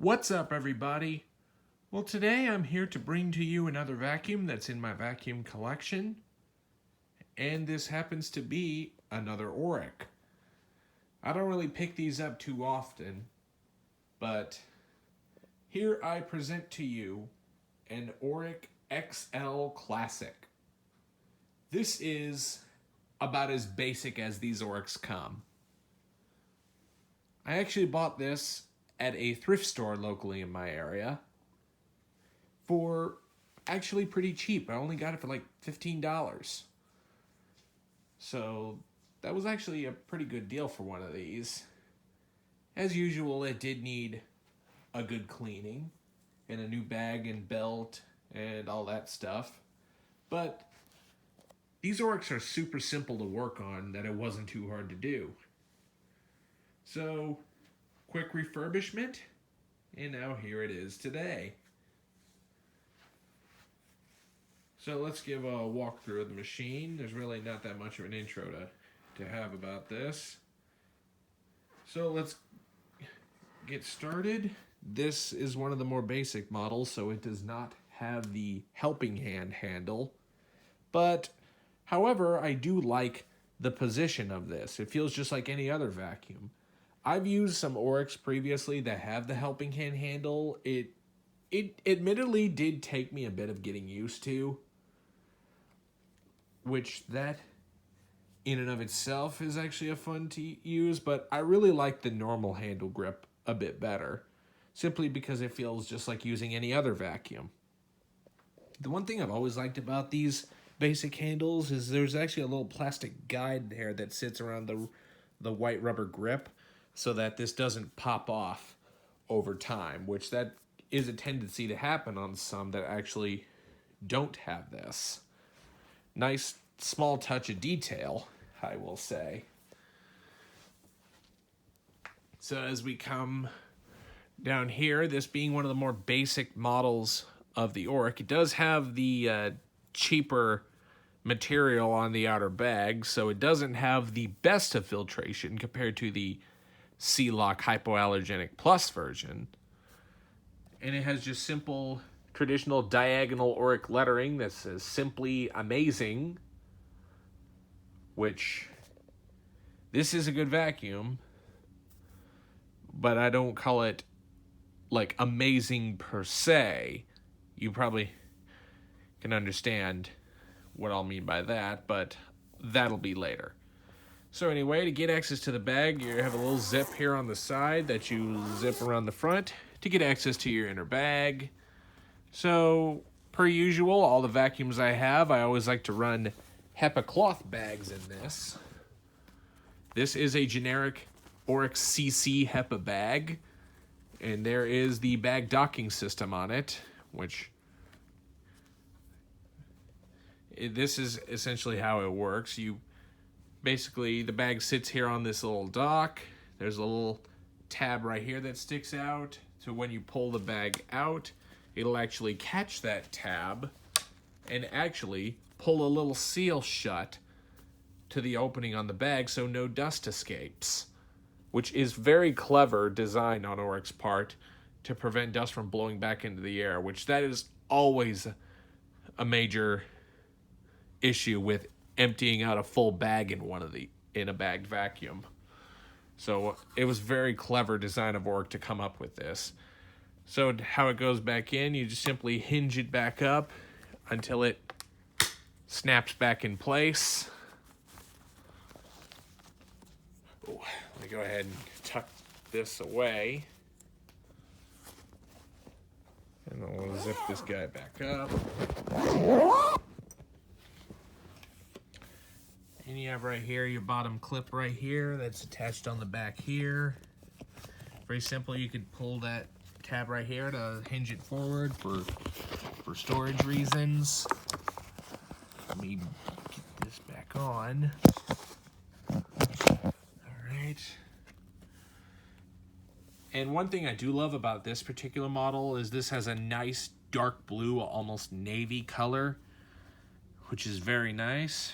What's up, everybody? Well, today I'm here to bring to you another vacuum that's in my vacuum collection, and this happens to be another Oreck. I don't really pick these up too often, but here I present to you an Oreck XL Classic. This is about as basic as these Orecks come. I actually bought this at a thrift store locally in my area for actually pretty cheap. I only got it for like $15. So that was actually a pretty good deal for one of these. As usual, it did need a good cleaning and a new bag and belt and all that stuff. But these Orecks are super simple to work on that it wasn't too hard to do. So, quick refurbishment, and now here it is today. So let's give a walkthrough of the machine. There's really not that much of an intro to have about this. So let's get started. This is one of the more basic models, so it does not have the helping hand handle. But, however, I do like the position of this. It feels just like any other vacuum. I've used some Orecks previously that have the helping hand handle. It admittedly did take me a bit of getting used to, which that in and of itself is actually a fun to use, but I really like the normal handle grip a bit better, simply because it feels just like using any other vacuum. The one thing I've always liked about these basic handles is there's actually a little plastic guide there that sits around the white rubber grip so that this doesn't pop off over time, which that is a tendency to happen on some that actually don't have this. Nice small touch of detail, I will say. So as we come down here, this being one of the more basic models of the Oreck, it does have the cheaper material on the outer bag, so it doesn't have the best of filtration compared to the C-Lock Hypoallergenic Plus version. And it has just simple, traditional diagonal Oreck lettering that says "Simply Amazing," which, this is a good vacuum, but I don't call it, like, amazing per se. You probably can understand what I'll mean by that, but that'll be later. So anyway, to get access to the bag, you have a little zip here on the side that you zip around the front to get access to your inner bag. So, per usual, all the vacuums I have, I always like to run HEPA cloth bags in this. This is a generic Oreck CC HEPA bag, and there is the bag docking system on it, which this is essentially how it works. Basically, the bag sits here on this little dock. There's a little tab right here that sticks out. So when you pull the bag out, it'll actually catch that tab and actually pull a little seal shut to the opening on the bag so no dust escapes, which is very clever design on Oreck's part to prevent dust from blowing back into the air, which that is always a major issue with emptying out a full bag in a bagged vacuum. So it was very clever design of Oreck to come up with this. So how it goes back in, you just simply hinge it back up until it snaps back in place. Let me go ahead and tuck this away. And then we'll zip this guy back up. And you have right here your bottom clip right here that's attached on the back here. Very simple. You could pull that tab right here to hinge it forward for storage reasons. Let me get this back on. Alright. And one thing I do love about this particular model is this has a nice dark blue, almost navy color, which is very nice.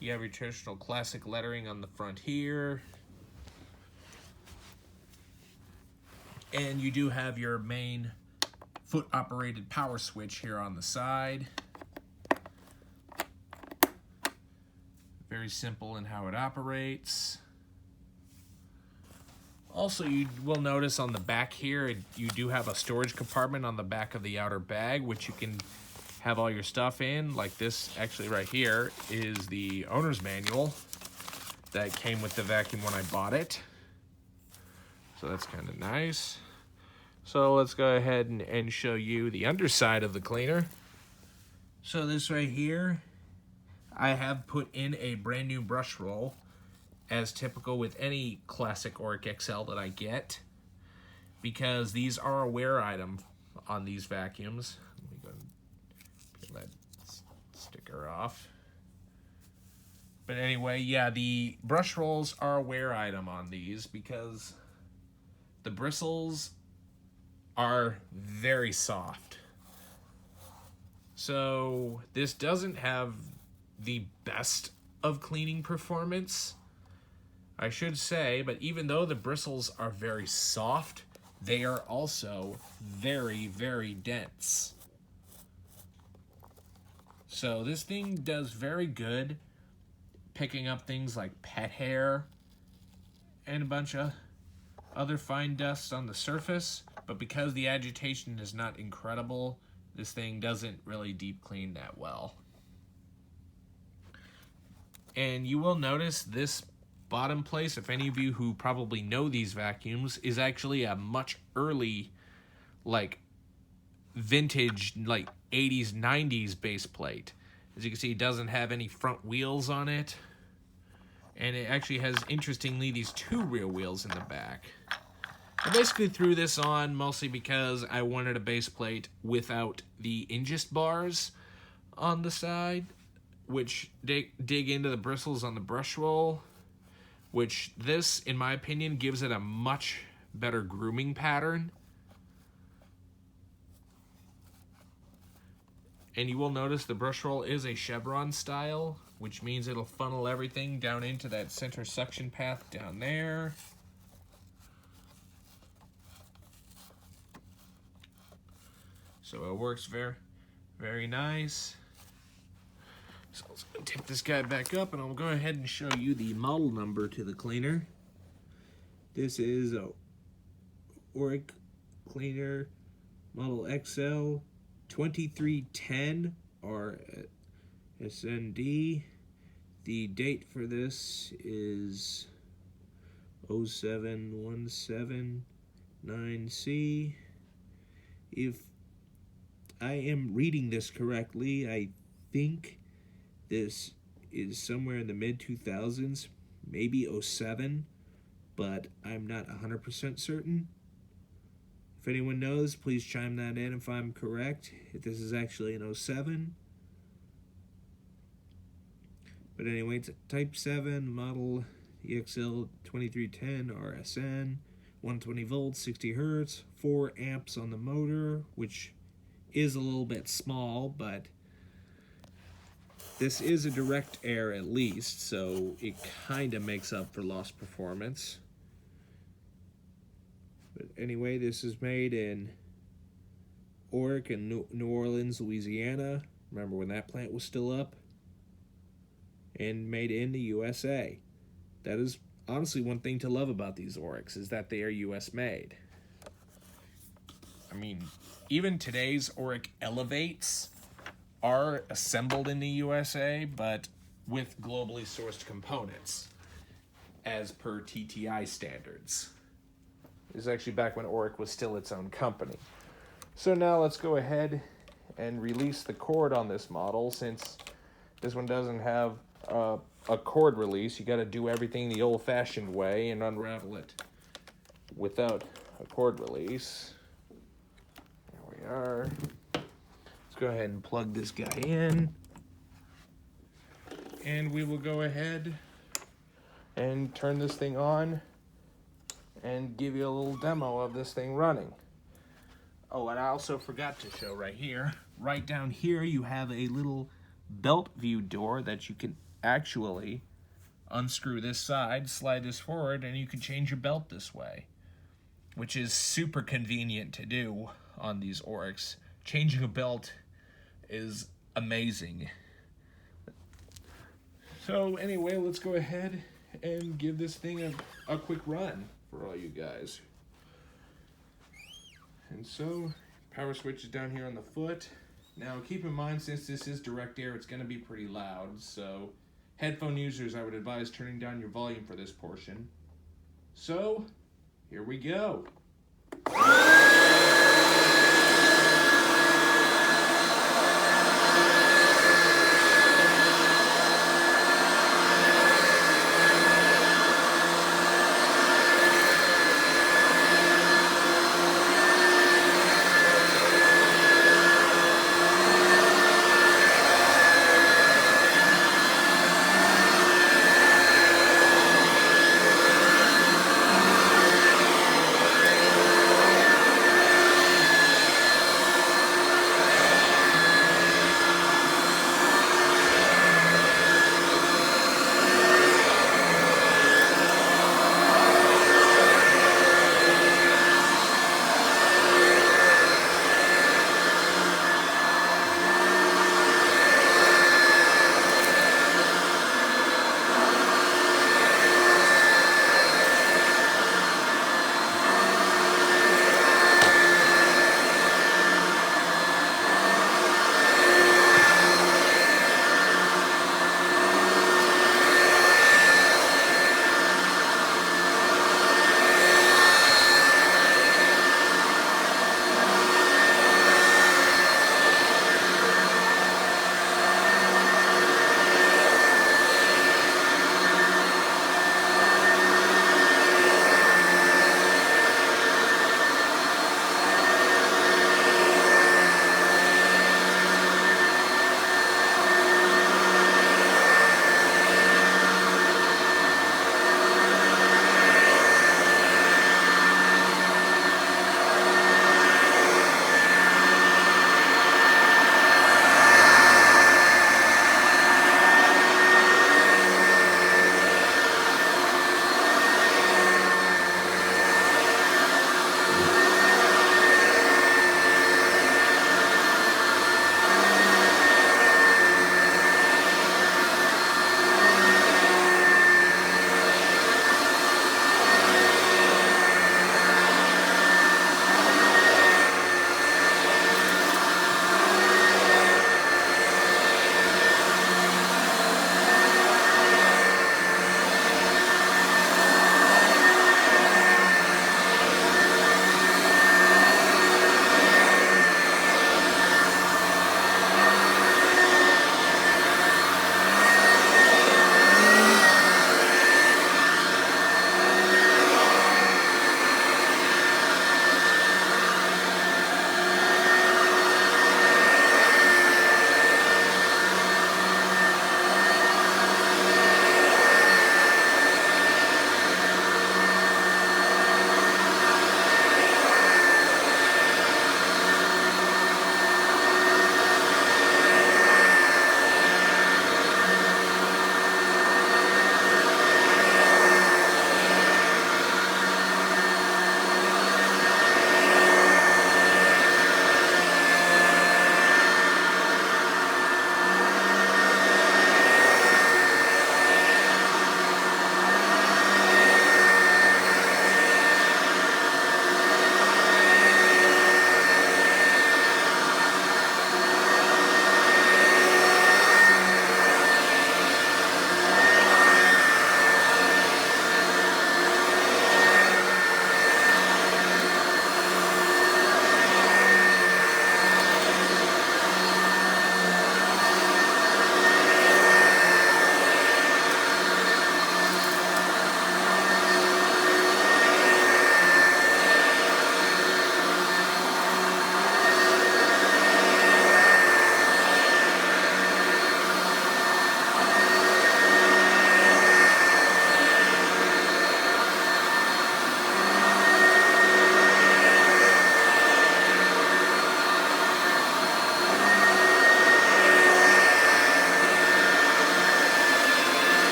You have your traditional classic lettering on the front here. And you do have your main foot-operated power switch here on the side. Very simple in how it operates. Also, you will notice on the back here, you do have a storage compartment on the back of the outer bag, which you can have all your stuff in. Like this, actually right here, is the owner's manual that came with the vacuum when I bought it. So that's kind of nice. So let's go ahead and show you the underside of the cleaner. So this right here, I have put in a brand new brush roll, as typical with any classic Oreck XL that I get, because these are a wear item on these vacuums. Let me go and peel that sticker off. But anyway, yeah, the brush rolls are a wear item on these because the bristles are very soft. So this doesn't have the best of cleaning performance, I should say, but even though the bristles are very soft, they are also very, very dense. So this thing does very good picking up things like pet hair and a bunch of other fine dust on the surface, but because the agitation is not incredible, this thing doesn't really deep clean that well. And you will notice this bottom place, if any of you who probably know these vacuums, is actually a much early, like, vintage, like 80s, 90s base plate. As you can see, it doesn't have any front wheels on it. And it actually has, interestingly, these two rear wheels in the back. I basically threw this on mostly because I wanted a base plate without the ingest bars on the side, which dig into the bristles on the brush roll, which this, in my opinion, gives it a much better grooming pattern. And you will notice the brush roll is a chevron style, which means it'll funnel everything down into that center suction path down there. So it works very, very nice. So let's go tip this guy back up, and I'll go ahead and show you the model number to the cleaner. This is a Oreck cleaner model XL2310 RSN. The date for this is 07179C. If I am reading this correctly, I think this is somewhere in the mid-2000s, maybe 07, but I'm not 100% certain. If anyone knows, please chime that in if I'm correct, if this is actually an 07. But anyway, it's a Type 7 model XL2310 RSN, 120 volts, 60 hertz, 4 amps on the motor, which is a little bit small, but this is a direct air at least, so it kind of makes up for lost performance. But anyway, this is made in Oreck in New Orleans, Louisiana. Remember when that plant was still up? And made in the USA. That is honestly one thing to love about these Orecks, is that they are US made. I mean, even today's Oreck Elevates are assembled in the USA, but with globally sourced components, as per TTI standards. This is actually back when Oreck was still its own company. So now let's go ahead and release the cord on this model. Since this one doesn't have a cord release, you got to do everything the old-fashioned way and unravel it without a cord release. There we are. Let's go ahead and plug this guy in, and we will go ahead and turn this thing on and give you a little demo of this thing running. Oh, and I also forgot to show right here. Right down here you have a little belt view door that you can actually unscrew this side, slide this forward, and you can change your belt this way. which is super convenient to do on these Orecks. Changing a belt is amazing. So anyway, let's go ahead and give this thing a quick run for all you guys. And so, power switch is down here on the foot. Now keep in mind, since this is direct air, it's going to be pretty loud, so headphone users, I would advise turning down your volume for this portion. So, here we go.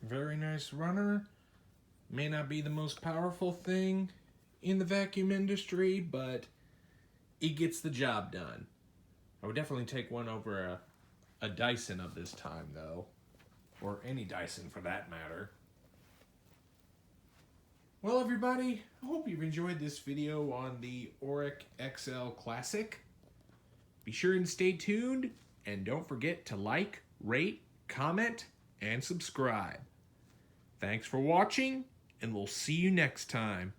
Very nice runner. May not be the most powerful thing in the vacuum industry, but it gets the job done. I would definitely take one over a Dyson of this time, though. Or any Dyson, for that matter. Well, everybody, I hope you've enjoyed this video on the Oreck XL Classic. Be sure and stay tuned, and don't forget to like, rate, comment, and subscribe. Thanks for watching, and we'll see you next time.